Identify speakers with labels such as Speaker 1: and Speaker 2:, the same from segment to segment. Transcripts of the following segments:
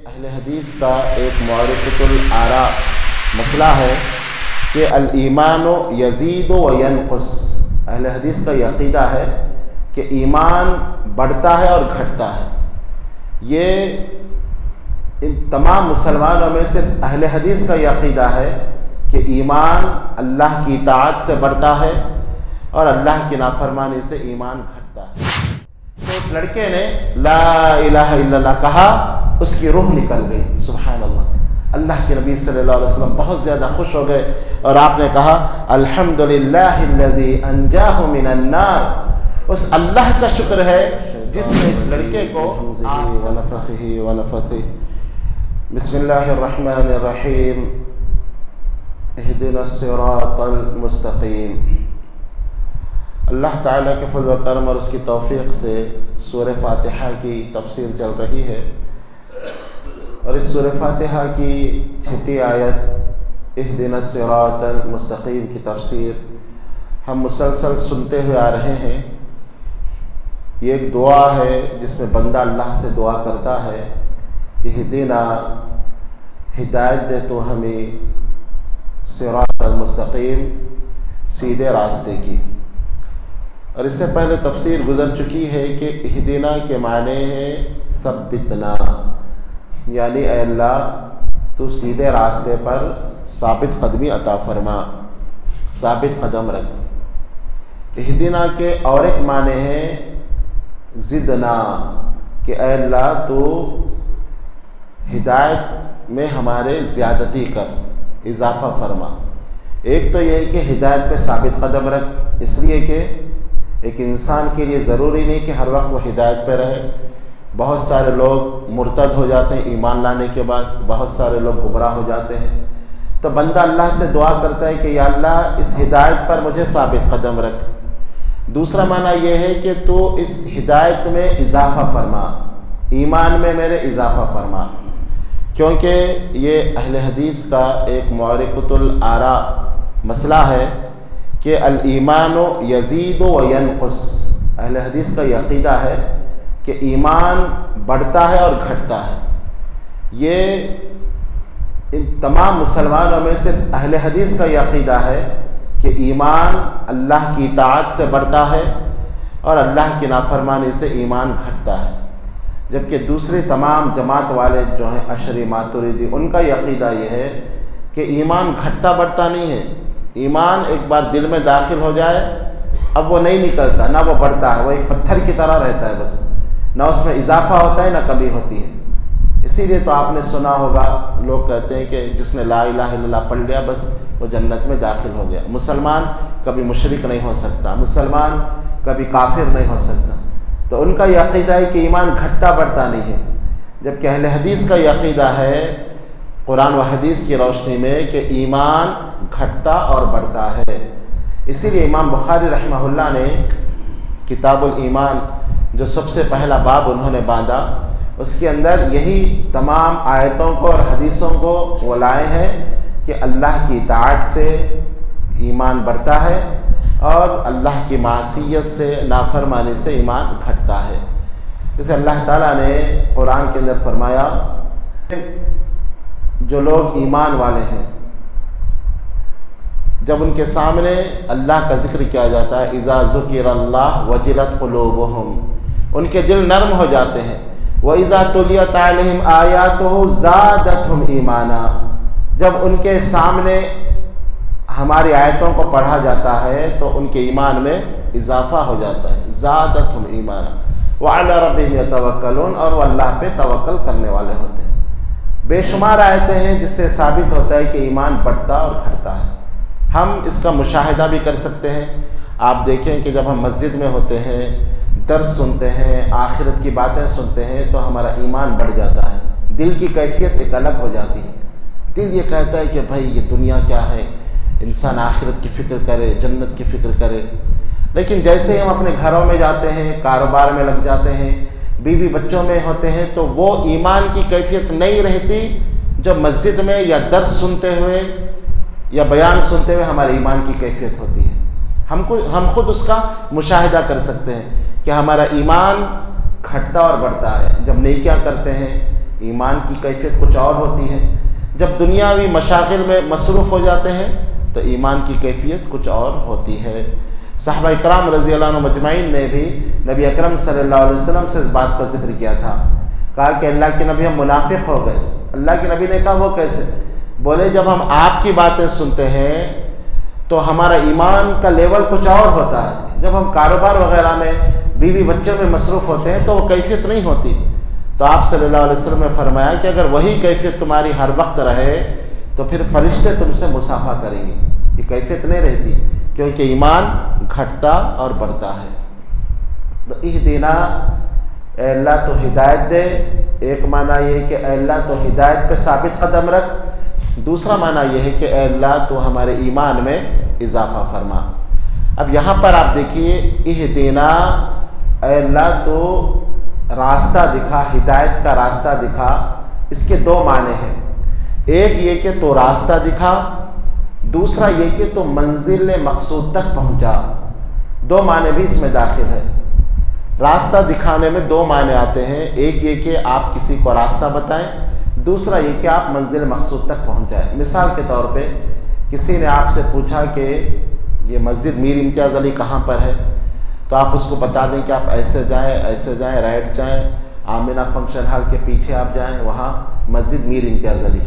Speaker 1: اہل حدیث کا ایک معرفۃ الآراء مسئلہ ہے کہ الایمان یزید و ینقص۔ اہل حدیث کا یہ عقیدہ ہے کہ ایمان بڑھتا ہے اور گھٹتا ہے۔ یہ ان تمام مسلمانوں میں صرف اہل حدیث کا یہ عقیدہ ہے کہ ایمان اللہ کی اطاعت سے بڑھتا ہے اور اللہ کی نافرمانی سے ایمان گھٹتا ہے۔ تو اس لڑکے نے لا الہ الا اللہ کہا، اس کی روح نکل گئی۔ سبحان اللہ۔ اللہ کے نبی صلی اللہ علیہ وسلم بہت زیادہ خوش ہو گئے اور آپ نے کہا الحمدللہ الذی انجاہ من النار۔ اس اللہ کا شکر ہے جس نے اس لڑکے کو ونفخہ ونفثہ۔ بسم اللہ الرحمن الرحیم۔ اہدنا الصراط المستقیم۔ اللہ تعالیٰ کے فضل و کرم اور اس کی توفیق سے سورہ فاتحہ کی تفسیر چل رہی ہے، اور اس سورہ فاتحہ کی چھٹی آیت اہدنا الصراط المستقیم کی تفسیر ہم مسلسل سنتے ہوئے آ رہے ہیں۔ یہ ایک دعا ہے جس میں بندہ اللہ سے دعا کرتا ہے اہدنا، ہدایت دے تو ہمیں، صراط المستقیم، سیدھے راستے کی۔ اور اس سے پہلے تفسیر گزر چکی ہے کہ اہدنا کے معنی ہے ثبتنا، یعنی اے اللہ تو سیدھے راستے پر ثابت قدمی عطا فرما، ثابت قدم رکھ۔ اہدنا کے اور ایک معنی ہے زدنا، کہ اے اللہ تو ہدایت میں ہمارے زیادتی کر، اضافہ فرما۔ ایک تو یہ ہے کہ ہدایت پہ ثابت قدم رکھ، اس لیے کہ ایک انسان کے لیے ضروری نہیں کہ ہر وقت وہ ہدایت پہ رہے۔ بہت سارے لوگ مرتد ہو جاتے ہیں ایمان لانے کے بعد، بہت سارے لوگ گمراہ ہو جاتے ہیں۔ تو بندہ اللہ سے دعا کرتا ہے کہ یا اللہ اس ہدایت پر مجھے ثابت قدم رکھ۔ دوسرا معنی یہ ہے کہ تو اس ہدایت میں اضافہ فرما، ایمان میں میرے اضافہ فرما، کیونکہ یہ اہل حدیث کا ایک معرفۃ الآراء مسئلہ ہے کہ الایمان یزید و ینقص۔ اہل حدیث کا یہ عقیدہ ہے کہ ایمان بڑھتا ہے اور گھٹتا ہے۔ یہ ان تمام مسلمانوں میں صرف اہل حدیث کا یہ عقیدہ ہے کہ ایمان اللہ کی اطاعت سے بڑھتا ہے اور اللہ کی نافرمانی سے ایمان گھٹتا ہے، جبکہ دوسری تمام جماعت والے جو ہیں اشعری ماتریدی، ان کا یہ عقیدہ یہ ہے کہ ایمان گھٹتا بڑھتا نہیں ہے۔ ایمان ایک بار دل میں داخل ہو جائے اب وہ نہیں نکلتا، نہ وہ بڑھتا ہے، وہ ایک پتھر کی طرح رہتا ہے، بس نہ اس میں اضافہ ہوتا ہے نہ کمی ہوتی ہے۔ اسی لیے تو آپ نے سنا ہوگا لوگ کہتے ہیں کہ جس نے لا الہ الا اللہ پڑھ لیا بس وہ جنت میں داخل ہو گیا۔ مسلمان کبھی مشرک نہیں ہو سکتا، مسلمان کبھی کافر نہیں ہو سکتا۔ تو ان کا یہ عقیدہ ہے کہ ایمان گھٹتا بڑھتا نہیں ہے، جبکہ اہل حدیث کا یہ عقیدہ ہے قرآن و حدیث کی روشنی میں کہ ایمان گھٹتا اور بڑھتا ہے۔ اسی لیے امام بخاری رحمہ اللہ نے کتاب الایمان جو سب سے پہلا باب انہوں نے باندھا، اس کے اندر یہی تمام آیتوں کو اور حدیثوں کو وہ لائے ہیں کہ اللہ کی اطاعت سے ایمان بڑھتا ہے اور اللہ کی معصیت سے، نافرمانی سے ایمان گھٹتا ہے۔ جیسے اللہ تعالیٰ نے قرآن کے اندر فرمایا جو لوگ ایمان والے ہیں جب ان کے سامنے اللہ کا ذکر کیا جاتا ہے اذا ذکر اللہ وجلت قلوبہم، ان کے دل نرم ہو جاتے ہیں۔ وَإِذَا تُلِيَتْ عَلَيْهِمْ آيَاتُهُ زَادَتْهُمْ ایمانا، جب ان کے سامنے ہماری آیتوں کو پڑھا جاتا ہے تو ان کے ایمان میں اضافہ ہو جاتا ہے، زادتہم ایمانا وعلی ربہم یتوکلون، اور وہ اللہ پہ توکل کرنے والے ہوتے ہیں۔ بے شمار آیتیں ہیں جس سے ثابت ہوتا ہے کہ ایمان بڑھتا اور گھٹتا ہے۔ ہم اس کا مشاہدہ بھی کر سکتے ہیں۔ آپ دیکھیں کہ جب ہم مسجد میں ہوتے ہیں، درس سنتے ہیں، آخرت کی باتیں سنتے ہیں تو ہمارا ایمان بڑھ جاتا ہے، دل کی کیفیت ایک الگ ہو جاتی ہے۔ دل یہ کہتا ہے کہ بھائی یہ دنیا کیا ہے، انسان آخرت کی فکر کرے، جنت کی فکر کرے۔ لیکن جیسے ہم اپنے گھروں میں جاتے ہیں، کاروبار میں لگ جاتے ہیں، بیوی بچوں میں ہوتے ہیں، تو وہ ایمان کی کیفیت نہیں رہتی جو مسجد میں یا درس سنتے ہوئے یا بیان سنتے ہوئے ہمارے ایمان کی کیفیت ہوتی ہے۔ ہم خود اس کا مشاہدہ کر سکتے ہیں کہ ہمارا ایمان گھٹتا اور بڑھتا ہے۔ جب نیکیاں کرتے ہیں، ایمان کی کیفیت کچھ اور ہوتی ہے، جب دنیاوی مشاغل میں مصروف ہو جاتے ہیں تو ایمان کی کیفیت کچھ اور ہوتی ہے۔ صحابہ اکرام رضی اللہ عنہ مجمعین نے بھی نبی اکرم صلی اللہ علیہ وسلم سے اس بات کا ذکر کیا تھا، کہا کہ اللہ کے نبی ہم منافق ہو گئے۔ اللہ کے نبی نے کہا وہ کیسے؟ بولے جب ہم آپ کی باتیں سنتے ہیں تو ہمارا ایمان کا لیول کچھ اور ہوتا ہے، جب ہم کاروبار وغیرہ میں بیوی بچوں میں مصروف ہوتے ہیں تو وہ کیفیت نہیں ہوتی۔ تو آپ صلی اللہ علیہ وسلم نے فرمایا کہ اگر وہی کیفیت تمہاری ہر وقت رہے تو پھر فرشتے تم سے مصافحہ کریں گے، یہ کیفیت نہیں رہتی، کیونکہ ایمان گھٹتا اور بڑھتا ہے۔ تو اہدنا، اے اللہ تو ہدایت دے، ایک معنی یہ ہے کہ اے اللہ تو ہدایت پہ ثابت قدم رکھ، دوسرا معنی یہ ہے کہ اے اللہ تو ہمارے ایمان میں اضافہ فرما۔ اب یہاں پر آپ دیکھیے اہدنا، اے اللہ تو راستہ دکھا، ہدایت کا راستہ دکھا، اس کے دو معنی ہیں، ایک یہ کہ تو راستہ دکھا، دوسرا یہ کہ تو منزل مقصود تک پہنچا۔ دو معنی بھی اس میں داخل ہے۔ راستہ دکھانے میں دو معنی آتے ہیں، ایک یہ کہ آپ کسی کو راستہ بتائیں، دوسرا یہ کہ آپ منزل مقصود تک پہنچائیں۔ مثال کے طور پہ کسی نے آپ سے پوچھا کہ یہ مسجد میر امتیاز علی کہاں پر ہے، تو آپ اس کو بتا دیں کہ آپ ایسے جائیں رائٹ جائیں، آمینہ فنکشن ہال کے پیچھے آپ جائیں، وہاں مسجد میر امتیاز علی۔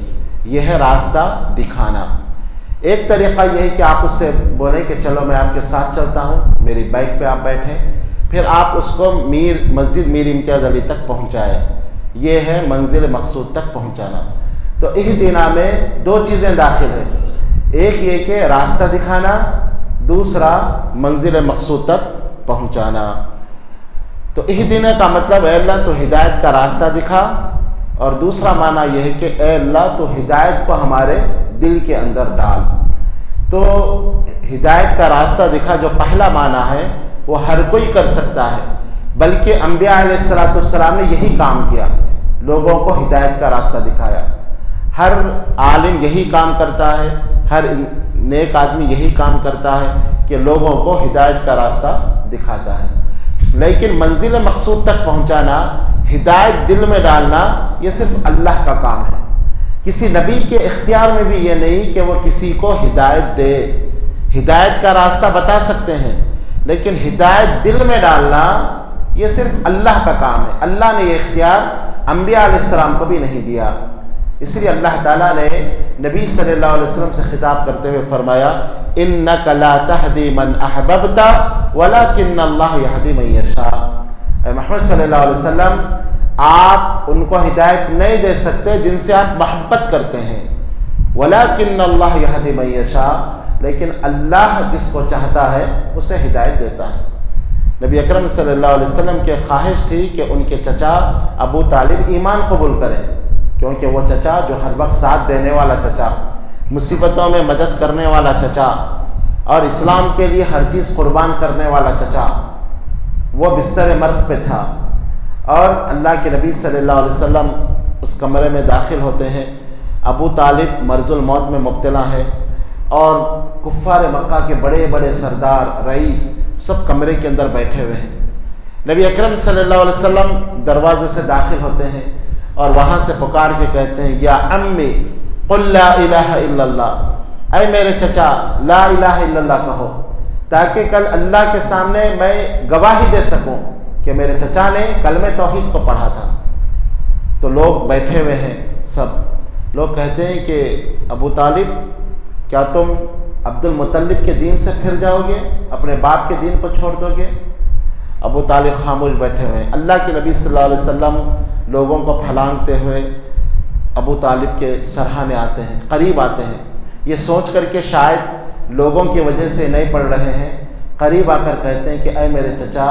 Speaker 1: یہ ہے راستہ دکھانا۔ ایک طریقہ یہ ہے کہ آپ اس سے بولیں کہ چلو میں آپ کے ساتھ چلتا ہوں، میری بائک پہ آپ بیٹھیں، پھر آپ اس کو مسجد میر امتیاز علی تک پہنچائیں۔ یہ ہے منزل مقصود تک پہنچانا۔ تو اہدنا میں دو چیزیں داخل ہیں، ایک یہ کہ راستہ دکھانا، دوسرا منزل مقصود تک پہنچانا۔ تو اہدنا کا مطلب اے اللہ تو ہدایت کا راستہ دکھا، اور دوسرا معنی یہ ہے کہ اے اللہ تو ہدایت کو ہمارے دل کے اندر ڈال۔ تو ہدایت کا راستہ دکھا جو پہلا معنی ہے وہ ہر کوئی کر سکتا ہے، بلکہ انبیاء علیہ السلام نے یہی کام کیا، لوگوں کو ہدایت کا راستہ دکھایا۔ ہر عالم یہی کام کرتا ہے، ہر نیک آدمی یہی کام کرتا ہے کہ لوگوں کو ہدایت کا راستہ دکھاتا ہے۔ لیکن منزل مقصود تک پہنچانا، ہدایت دل میں ڈالنا، یہ صرف اللہ کا کام ہے۔ کسی نبی کے اختیار میں بھی یہ نہیں کہ وہ کسی کو ہدایت دے۔ ہدایت کا راستہ بتا سکتے ہیں، لیکن ہدایت دل میں ڈالنا یہ صرف اللہ کا کام ہے۔ اللہ نے یہ اختیار انبیاء علیہ السلام کو بھی نہیں دیا۔ اس لیے اللہ تعالیٰ نے نبی صلی اللہ علیہ وسلم سے خطاب کرتے ہوئے فرمایا اِنَّكَ لَا تَهْدِي مَنْ أَحْبَبْتَ وَلَكِنَّ اللَّهَ يَهْدِي مَن يَشَاءُ۔ اے محمد صلی اللہ علیہ وسلم، آپ ان کو ہدایت نہیں دے سکتے جن سے آپ محبت کرتے ہیں، وَلَكِنَّ اللَّهَ يَهْدِي مَن يَشَاءُ، لیکن اللہ جس کو چاہتا ہے اسے ہدایت دیتا ہے۔ نبی اکرم صلی اللہ علیہ وسلم کی خواہش تھی کہ ان کے چچا ابو طالب ایمان قبول کریں، کیونکہ وہ چچا جو ہر وقت ساتھ دینے والا چچا، مصیبتوں میں مدد کرنے والا چچا، اور اسلام کے لیے ہر چیز قربان کرنے والا چچا، وہ بستر مرگ پہ تھا، اور اللہ کے نبی صلی اللہ علیہ وسلم اس کمرے میں داخل ہوتے ہیں۔ ابو طالب مرض الموت میں مبتلا ہے، اور کفار مکہ کے بڑے بڑے سردار، رئیس سب کمرے کے اندر بیٹھے ہوئے ہیں۔ نبی اکرم صلی اللہ علیہ وسلم دروازے سے داخل ہوتے ہیں اور وہاں سے پکار کے کہتے ہیں یا امی قل لا الہ الا اللہ، اے میرے چچا لا الہ الا اللہ کہو، تاکہ کل اللہ کے سامنے میں گواہی دے سکوں کہ میرے چچا نے کلمہ توحید کو پڑھا تھا۔ تو لوگ بیٹھے ہوئے ہیں، سب لوگ کہتے ہیں کہ ابو طالب کیا تم عبد المطلب کے دین سے پھر جاؤ گے، اپنے باپ کے دین کو چھوڑ دو گے؟ ابو طالب خاموش بیٹھے ہوئے ہیں۔ اللہ کے نبی صلی اللہ علیہ وسلم لوگوں کو پھلانگتے ہوئے ابو طالب کے سرہانے آتے ہیں، قریب آتے ہیں، یہ سوچ کر کہ شاید لوگوں کی وجہ سے نہیں پڑھ رہے ہیں، قریب آ کر کہتے ہیں کہ اے میرے چچا،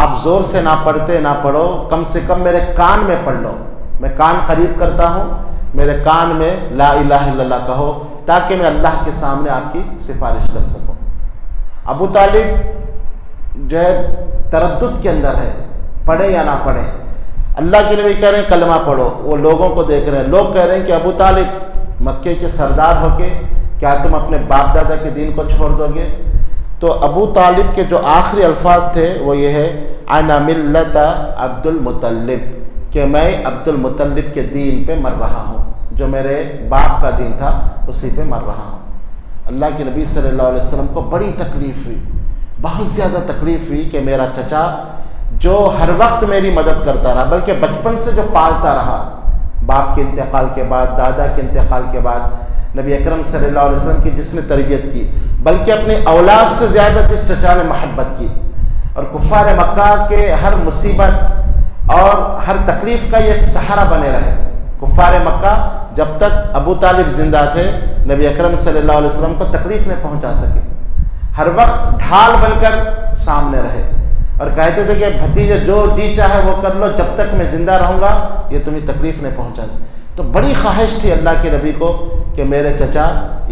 Speaker 1: آپ زور سے نہ پڑھتے نہ پڑھو، کم سے کم میرے کان میں پڑھ لو، میں کان قریب کرتا ہوں، میرے کان میں لا الہ الا اللہ کہو، تاکہ میں اللہ کے سامنے آپ کی سفارش کر سکوں۔ ابو طالب جو ہے تردد کے اندر ہے، پڑھے یا نہ پڑھے۔ اللہ کے نبی کہہ رہے ہیں کلمہ پڑھو، وہ لوگوں کو دیکھ رہے ہیں، لوگ کہہ رہے ہیں کہ ابو طالب مکے کے سردار ہو کے کیا تم اپنے باپ دادا کے دین کو چھوڑ دو گے؟ تو ابو طالب کے جو آخری الفاظ تھے وہ یہ ہے انا ملت عبد المطلب، کہ میں عبد المطلب کے دین پہ مر رہا ہوں، جو میرے باپ کا دین تھا اسی پہ مر رہا ہوں۔ اللہ کے نبی صلی اللہ علیہ وسلم کو بڑی تکلیف ہوئی، بہت زیادہ تکلیف ہوئی کہ میرا چچا جو ہر وقت میری مدد کرتا رہا، بلکہ بچپن سے جو پالتا رہا، باپ کے انتقال کے بعد، دادا کے انتقال کے بعد، نبی اکرم صلی اللہ علیہ وسلم کی جس نے تربیت کی، بلکہ اپنی اولاد سے زیادہ جس چچا نے محبت کی، اور کفار مکہ کے ہر مصیبت اور ہر تکلیف کا یہ ایک سہارا بنے رہے۔ کفار مکہ جب تک ابو طالب زندہ تھے، نبی اکرم صلی اللہ علیہ وسلم کو تکلیف نہیں پہنچا سکے، ہر وقت ڈھال بن کر سامنے رہے اور کہتے تھے کہ بھتیجے جو جی چاہے وہ کر لو، جب تک میں زندہ رہوں گا یہ تمہیں تکلیف نہیں پہنچاتی۔ تو بڑی خواہش تھی اللہ کے نبی کو کہ میرے چچا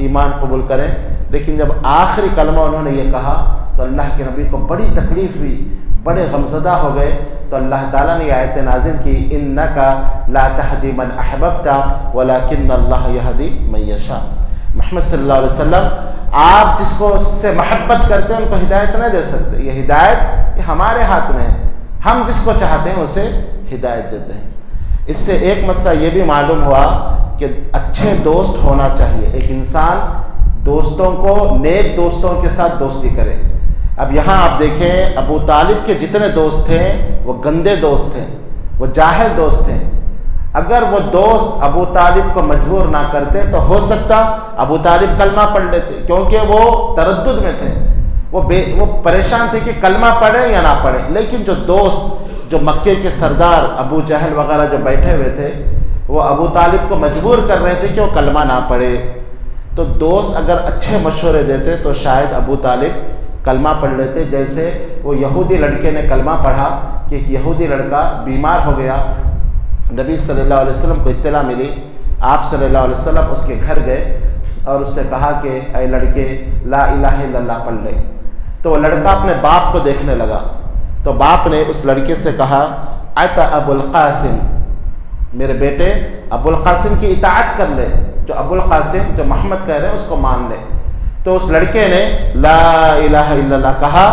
Speaker 1: ایمان قبول کریں، لیکن جب آخری کلمہ انہوں نے یہ کہا تو اللہ کے نبی کو بڑی تکلیف ہوئی، بڑے غمزدہ ہو گئے۔ تو اللہ تعالیٰ نے یہ آیت نازل کی، انکا لا تہدی من احببت ولکن اللہ یہدی من یشاء۔ محمد صلی اللہ علیہ وسلم، آپ جس کو سے محبت کرتے ہیں ان کو ہدایت نہیں دے سکتے، یہ ہدایت یہ ہمارے ہاتھ میں ہے، ہم جس کو چاہتے ہیں اسے ہدایت دیتے ہیں۔ اس سے ایک مسئلہ یہ بھی معلوم ہوا کہ اچھے دوست ہونا چاہیے، ایک انسان دوستوں کو، نیک دوستوں کے ساتھ دوستی کرے۔ اب یہاں آپ دیکھیں ابو طالب کے جتنے دوست تھے وہ گندے دوست تھے، وہ جاہل دوست تھے۔ اگر وہ دوست ابو طالب کو مجبور نہ کرتے تو ہو سکتا ابو طالب کلمہ پڑھ لیتے، کیونکہ وہ تردد میں تھے، وہ پریشان تھے کہ کلمہ پڑھے یا نہ پڑھے۔ لیکن جو دوست، جو مکے کے سردار ابو جہل وغیرہ جو بیٹھے ہوئے تھے، وہ ابو طالب کو مجبور کر رہے تھے کہ وہ کلمہ نہ پڑھے۔ تو دوست اگر اچھے مشورے دیتے تو شاید ابو طالب کلمہ پڑھ لیتے، جیسے وہ یہودی لڑکے نے کلمہ پڑھا کہ ایک یہودی لڑکا بیمار ہو گیا، نبی صلی اللہ علیہ وسلم کو اطلاع ملی، آپ صلی اللہ علیہ وسلم اس کے گھر گئے اور اس سے کہا کہ اے لڑکے لا الہ الا اللہ پڑھ لے۔ تو وہ لڑکا اپنے باپ کو دیکھنے لگا، تو باپ نے اس لڑکے سے کہا اتا ابو القاسم، میرے بیٹے ابو القاسم کی اطاعت کر لے، جو ابو القاسم جو محمد کہہ رہے ہیں اس کو مان لے۔ تو اس لڑکے نے لا الہ الا اللہ کہا،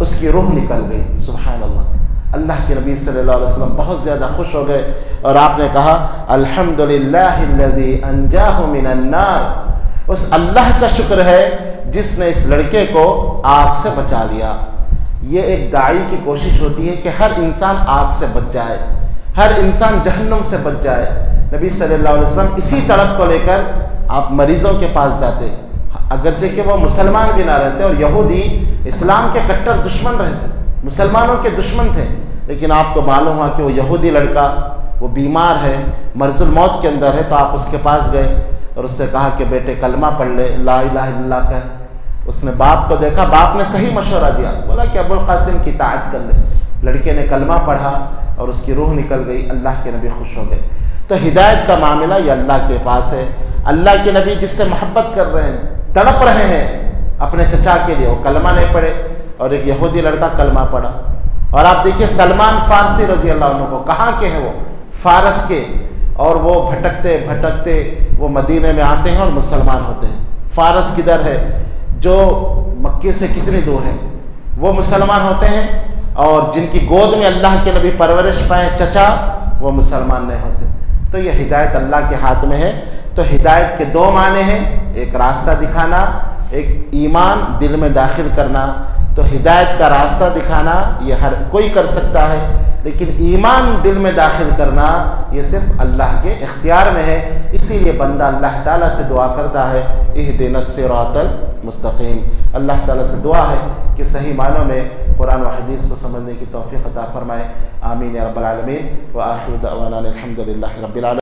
Speaker 1: اس کی روح نکل گئی۔ سبحان اللہ، اللہ کے نبی صلی اللہ علیہ وسلم بہت زیادہ خوش ہو گئے اور آپ نے کہا الحمدللہ الذی انجاہ من النار، اس اللہ کا شکر ہے جس نے اس لڑکے کو آگ سے بچا لیا۔ یہ ایک داعی کی کوشش ہوتی ہے کہ ہر انسان آگ سے بچ جائے، ہر انسان جہنم سے بچ جائے۔ نبی صلی اللہ علیہ وسلم اسی طلب کو لے کر آپ مریضوں کے پاس جاتے، اگرچہ کہ وہ مسلمان بھی نہ رہتے اور یہودی اسلام کے کٹر دشمن رہتے، مسلمانوں کے دشمن تھے، لیکن آپ کو معلوم ہوا کہ وہ یہودی لڑکا وہ بیمار ہے، مرض الموت کے اندر ہے، تو آپ اس کے پاس گئے اور اس سے کہا کہ بیٹے کلمہ پڑھ لے، لا الہ الا اللہ کہہ۔ اس نے باپ کو دیکھا، باپ نے صحیح مشورہ دیا، بولا کہ ابو القاسم کی اطاعت کر لے۔ لڑکے نے کلمہ پڑھا اور اس کی روح نکل گئی، اللہ کے نبی خوش ہو گئے۔ تو ہدایت کا معاملہ یہ اللہ کے پاس ہے۔ اللہ کے نبی جس سے محبت کر رہے ہیں، تڑپ رہے ہیں اپنے چچا کے لیے، وہ کلمہ نہیں پڑھے اور ایک یہودی لڑکا کلمہ پڑھا۔ اور آپ دیکھیے سلمان فارسی رضی اللہ عنہ کو، کہاں کے ہیں وہ؟ فارس کے، اور وہ بھٹکتے بھٹکتے وہ مدینے میں آتے ہیں اور مسلمان ہوتے ہیں۔ فارس کدھر ہے؟ جو مکے سے کتنی دور ہے، وہ مسلمان ہوتے ہیں، اور جن کی گود میں اللہ کے نبی پرورش پائے چچا، وہ مسلمان نہیں ہوتے۔ تو یہ ہدایت اللہ کے ہاتھ میں ہے۔ تو ہدایت کے دو معنی ہیں، ایک راستہ دکھانا، ایک ایمان دل میں داخل کرنا۔ تو ہدایت کا راستہ دکھانا یہ ہر کوئی کر سکتا ہے، لیکن ایمان دل میں داخل کرنا یہ صرف اللہ کے اختیار میں ہے۔ اسی لیے بندہ اللہ تعالیٰ سے دعا کرتا ہے اہدنا الصراط المستقیم۔ اللہ تعالیٰ سے دعا ہے کہ صحیح معنوں میں قرآن و حدیث کو سمجھنے کی توفیق عطا فرمائے۔ آمین یا رب العالمین۔ وآخر دعوانا الحمد للہ رب العالمین۔